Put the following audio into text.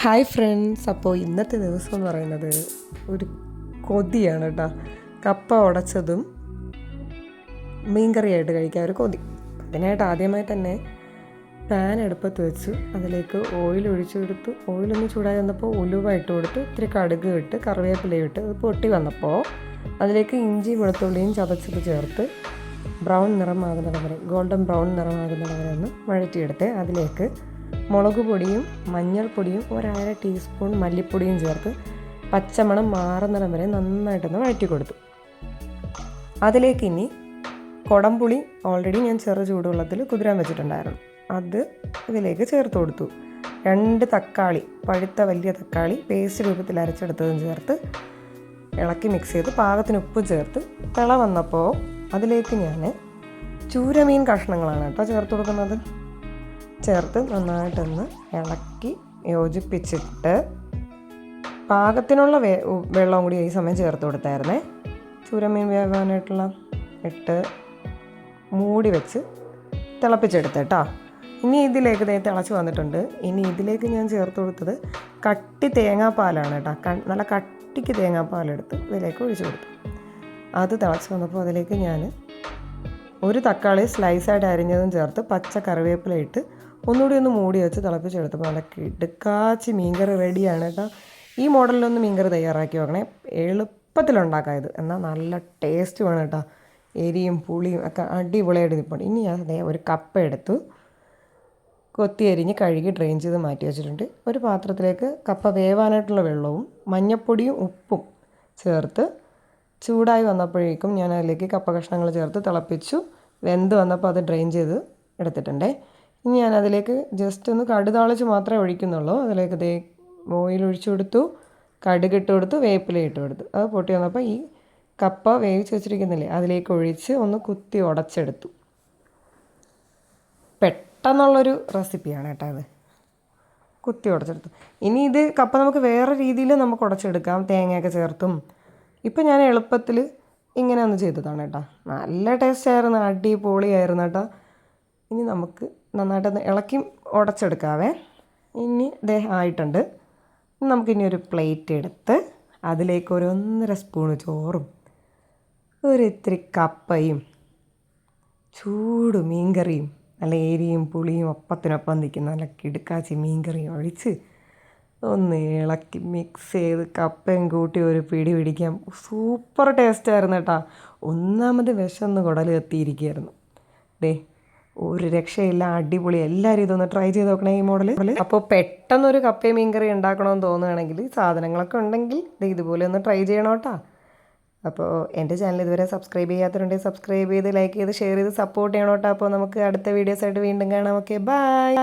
Hi friends, അപ്പോൾ ഇന്നത്തെ ദിവസം എന്ന് പറയുന്നത് ഒരു കൊതിയാണ് കേട്ടോ. കപ്പ ഉടച്ചതും മീൻകറിയായിട്ട് കഴിക്കാൻ ഒരു കൊതി. അതിനായിട്ട് ആദ്യമായി തന്നെ പാൻ അടുപ്പത്ത് വെച്ചു, അതിലേക്ക് ഓയിൽ ഒഴിച്ചെടുത്തു. ഓയിലൊന്ന് ചൂടായി വന്നപ്പോൾ ഉലുവ ഇട്ട് കൊടുത്തു, ഇത്തിരി കടുക് ഇട്ട് കറിവേപ്പില ഇട്ട് അത് പൊട്ടി വന്നപ്പോൾ അതിലേക്ക് ഇഞ്ചി വെളുത്തുള്ളിയും ചതച്ചത് ചേർത്ത് ബ്രൗൺ നിറമാകുന്നിടം വരെ, ഗോൾഡൻ ബ്രൗൺ നിറമാകുന്നിടം വരെ ഒന്ന് വഴറ്റിയെടുത്ത് അതിലേക്ക് മുളക് പൊടിയും മഞ്ഞൾപ്പൊടിയും 1/2 ടീസ്പൂൺ മല്ലിപ്പൊടിയും ചേർത്ത് പച്ചമണം മാറുന്നിടം വരെ നന്നായിട്ടൊന്ന് വഴറ്റി കൊടുത്തു. അതിലേക്ക് ഇനി കുടംപുളി ഓൾറെഡി ഞാൻ ചെറു ചൂടുവെള്ളത്തിൽ കുതിരാൻ വെച്ചിട്ടുണ്ടായിരുന്നു, അത് ഇതിലേക്ക് ചേർത്ത് കൊടുത്തു. 2 തക്കാളി, പഴുത്ത വലിയ തക്കാളി പേസ്റ്റ് രൂപത്തിൽ അരച്ചെടുത്തതും ചേർത്ത് ഇളക്കി മിക്സ് ചെയ്ത് പാകത്തിന് ഉപ്പ് ചേർത്ത് തിള വന്നപ്പോൾ അതിലേക്ക് ഞാൻ ചൂരമീൻ കഷ്ണങ്ങളാണ് കേട്ടോ ചേർത്ത് കൊടുക്കുന്നത്. ചേർത്ത് നന്നായിട്ടൊന്ന് ഇളക്കി യോജിപ്പിച്ചിട്ട് പാകത്തിനുള്ള വെള്ളവും കൂടി ഈ സമയം ചേർത്ത് കൊടുത്തായിരുന്നേ. ചൂരമീൻ വേവാനായിട്ടുള്ള ഇട്ട് മൂടി വെച്ച് തിളപ്പിച്ചെടുത്തേട്ടോ. ഇനി ഇതിലേക്ക് തിളച്ച് വന്നിട്ടുണ്ട്. ഇനി ഇതിലേക്ക് ഞാൻ ചേർത്ത് കൊടുത്തത് കട്ടി തേങ്ങാപ്പാലാണ് കേട്ടോ. നല്ല കട്ടിക്ക് തേങ്ങാപ്പാലെടുത്ത് ഇതിലേക്ക് ഒഴിച്ചു കൊടുത്തു. അത് തിളച്ച് വന്നപ്പോൾ അതിലേക്ക് ഞാൻ ഒരു തക്കാളി സ്ലൈസായിട്ട് അരിഞ്ഞതും ചേർത്ത് പച്ച കറിവേപ്പില ഇട്ട് ഒന്നുകൂടി ഒന്ന് മൂടി വെച്ച് തിളപ്പിച്ചെടുത്തപ്പോൾ നല്ല കിടുക്കാച്ചി മീൻകറി റെഡിയാണ് കേട്ടോ. ഈ മോഡലിലൊന്ന് മീൻകറി തയ്യാറാക്കി വെക്കണേ, എളുപ്പത്തിലുണ്ടാക്കാം ഇത്. എന്നാൽ നല്ല ടേസ്റ്റ് വേണം കേട്ടോ. എരിയും പുളിയും ഒക്കെ അടിപൊളിയായിട്ട് നിൽപ്പുണ്ട്. ഇനി അതേ ഒരു കപ്പ എടുത്തു കൊത്തി അരിഞ്ഞ് കഴുകി ഡ്രെയിൻ ചെയ്ത് മാറ്റി വെച്ചിട്ടുണ്ട്. ഒരു പാത്രത്തിലേക്ക് കപ്പ വേവാനായിട്ടുള്ള വെള്ളവും മഞ്ഞൾപ്പൊടിയും ഉപ്പും ചേർത്ത് ചൂടായി വന്നപ്പോഴേക്കും ഞാൻ അതിലേക്ക് കപ്പ കഷ്ണങ്ങൾ ചേർത്ത് തിളപ്പിച്ചു. വെന്ത് വന്നപ്പോൾ അത് ഡ്രെയിൻ ചെയ്ത് എടുത്തിട്ടുണ്ടേ. ഇനി ഞാൻ അതിലേക്ക് ജസ്റ്റ് ഒന്ന് കടുതാളിച്ച് മാത്രമേ ഒഴിക്കുന്നുള്ളൂ. അതിലേക്ക് ഓയിൽ ഒഴിച്ചു കൊടുത്തു, കടുകിട്ട് കൊടുത്തു, വേപ്പില ഇട്ട് കൊടുത്തു. അത് പൊട്ടി വന്നപ്പോൾ ഈ കപ്പ വേവിച്ച് വെച്ചിരിക്കുന്നില്ലേ അതിലേക്ക് ഒഴിച്ച് ഒന്ന് കുത്തി ഉടച്ചെടുത്തു. പെട്ടെന്നുള്ളൊരു റെസിപ്പിയാണ് കേട്ടോ അത്. കുത്തി ഉടച്ചെടുത്തു. ഇനി ഇത് കപ്പ നമുക്ക് വേറെ രീതിയിൽ നമുക്ക് ഉടച്ചെടുക്കാം, തേങ്ങയൊക്കെ ചേർത്തും. ഇപ്പം ഞാൻ എളുപ്പത്തിൽ ഇങ്ങനെ ഒന്ന് ചെയ്തതാണ് കേട്ടോ. നല്ല ടേസ്റ്റ് ആയിരുന്നു, അടിപൊളിയായിരുന്നു കേട്ടോ. ഇനി നമുക്ക് നന്നായിട്ടൊന്ന് ഇളക്കി ഉടച്ചെടുക്കാവേ. ഇനി ആയിട്ടുണ്ട്. നമുക്കിനി ഒരു പ്ലേറ്റ് എടുത്ത് അതിലേക്ക് ഒരു 1.5 സ്പൂണ് ചോറും ഇത്തിരി കപ്പയും ചൂട് മീൻകറിയും നല്ല എരിയും പുളിയും ഒപ്പത്തിനൊപ്പം നിൽക്കുന്ന നല്ല കിടുക്കാച്ചി മീൻകറിയും ഒഴിച്ച് ഒന്ന് ഇളക്കി മിക്സ് ചെയ്ത് കപ്പയും കൂട്ടി ഒരു പിടി പിടിക്കാം. സൂപ്പർ ടേസ്റ്റായിരുന്നു കേട്ടോ. ഒന്നാമത് വിശന്ന് കുടൽ കത്തിയിരിക്കുകയായിരുന്നു. ഒരു രക്ഷയില്ല, അടിപൊളി. എല്ലാവരും ഇതൊന്ന് ട്രൈ ചെയ്ത് നോക്കണേ ഈ മോഡൽ. അപ്പോൾ പെട്ടെന്നൊരു കപ്പയും മീൻകറി ഉണ്ടാക്കണമെന്ന് തോന്നുകയാണെങ്കിൽ സാധനങ്ങളൊക്കെ ഉണ്ടെങ്കിൽ ഇതുപോലെ ഒന്ന് ട്രൈ ചെയ്യണം കേട്ടോ. അപ്പോൾ എൻ്റെ ചാനൽ ഇതുവരെ സബ്സ്ക്രൈബ് ചെയ്യാത്തവരുണ്ടെങ്കിൽ സബ്സ്ക്രൈബ് ചെയ്ത് ലൈക്ക് ചെയ്ത് ഷെയർ ചെയ്ത് സപ്പോർട്ട് ചെയ്യണം കേട്ടോ. അപ്പോൾ നമുക്ക് അടുത്ത വീഡിയോസായിട്ട് വീണ്ടും കാണാം. Okay, by.